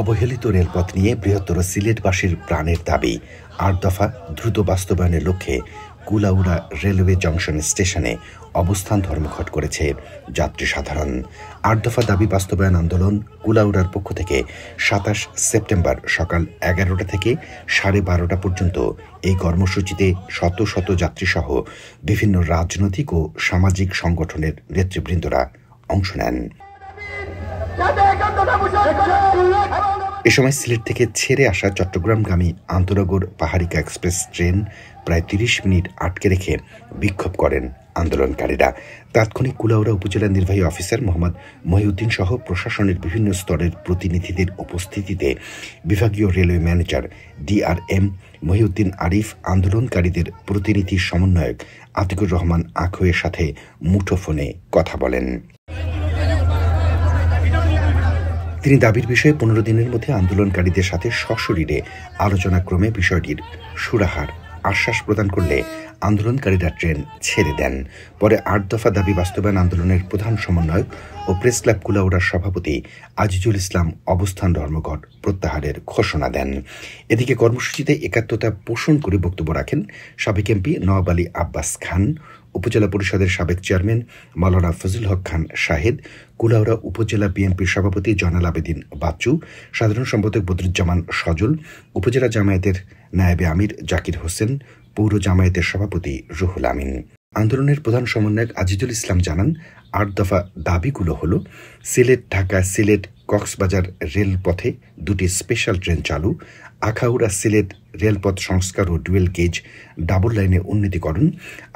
অবহেলিত রেলপথ নিয়ে বৃহত্তর সিলেটবাসীর প্রাণের দাবি ৮ দফা দ্রুত বাস্তবায়নের লক্ষ্যে কুলাউড়া রেলওয়ে জংশন স্টেশনে অবস্থান ধর্মঘট করেছে যাত্রী সাধারণ। ৮ দফা দাবি বাস্তবায়ন আন্দোলন কুলাউড়ার পক্ষ থেকে ২৭ সেপ্টেম্বর সকাল ১১টা থেকে ১২:৩০ পর্যন্ত এই কর্মসূচিতে শত শত যাত্রীসহ বিভিন্ন রাজনৈতিক ও সামাজিক সংগঠনের নেতৃবৃন্দরা অংশ নেন। এ সময় সিলেট থেকে ছেড়ে আসা চট্টগ্রামগামী আন্তনগর পাহাড়িকা এক্সপ্রেস ট্রেন প্রায় ৩০ মিনিট আটকে রেখে বিক্ষোভ করেন আন্দোলনকারীরা। তাৎক্ষণিক কুলাউড়া উপজেলা নির্বাহী অফিসার মোহাম্মদ মহিউদ্দিন সহ প্রশাসনের বিভিন্ন স্তরের প্রতিনিধিদের উপস্থিতিতে বিভাগীয় railway manager DRM Mohiuddin Arif আন্দোলনকারীদের প্রতিনিধি সমন্বয়ক আতিকুর রহমান আখোয়ের সাথে মুঠোফোনে কথা বলেন। তিনি দাবির বিষয়ে ১৫ দিনের মধ্যে আন্দোলনকারীদের সাথে সশরীরে আলোচনাক্রমে বিষয়টির সুরাহার আশ্বাস প্রদান করলে আন্দোলনকারীরা ট্রেন ছেড়ে দেন। পরে ৮ দফা দাবি বাস্তবায়ন আন্দোলনের প্রধান সমন্বয়ক ও প্রেস ক্লাব কুলাউড়ার সভাপতি আজিজুল ইসলাম অবস্থান ধর্মঘট প্রত্যাহারের ঘোষণা দেন। এদিকে কর্মসূচিতে একাত্মতা পোষণ করে বক্তব্য রাখেন সাবেক এমপি নওয়াব আলী আব্বাস খান, উপজেলা পরিষদের সাবেক চেয়ারম্যান মাওলানা ফজল হক খান শাহেদ, কুলাউড়া উপজেলা বিএনপির সভাপতি জয়নাল আবেদিন বাচ্চু, সাধারণ সম্পাদক বদরুজ্জামান সজল, উপজেলা জামায়াতের নায়েবে আমির জাকির হোসেন, পৌর জামায়াতের সভাপতি রুহুল আমিন। আন্দোলনের প্রধান সমন্বয়ক আজিজুল ইসলাম জানান, ৮ দফা দাবিগুলো হল সিলেট ঢাকা সিলেট কক্সবাজার রেলপথে ২টি স্পেশাল ট্রেন চালু, আখাউড়া সিলেট রেলপথ সংস্কার ও ডুয়েল গেজ ডাবল লাইনের উন্নীতকরণ,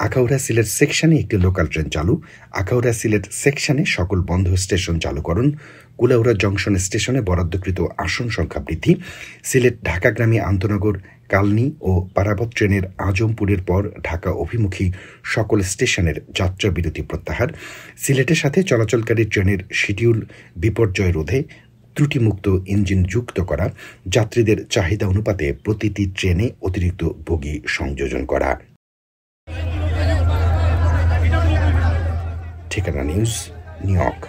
আখাউড়া সিলেট সেকশনে একটি লোকাল ট্রেন চালু, আখাউড়া সিলেট সেকশনে সকল বন্ধ স্টেশন চালুকরণ, কুলাউড়া জংশন স্টেশনে বরাদ্দকৃত আসন সংখ্যা বৃদ্ধি, সিলেট ঢাকাগামী আন্তনগর কালনী ও পারাবত ট্রেনের আজমপুরের পর ঢাকা অভিমুখী সকল স্টেশনের যাত্রা বিরতি প্রত্যাহার, সিলেটের সাথে চলাচলকারী ট্রেনের শিডিউল বিপর্যয় রোধে ত্রুটিমুক্ত ইঞ্জিন যুক্ত করা, যাত্রীদের চাহিদা অনুপাতে প্রতিটি ট্রেনে অতিরিক্ত বগি সংযোজন করা। ঠিকানা নিউজ, নিউ ইয়র্ক।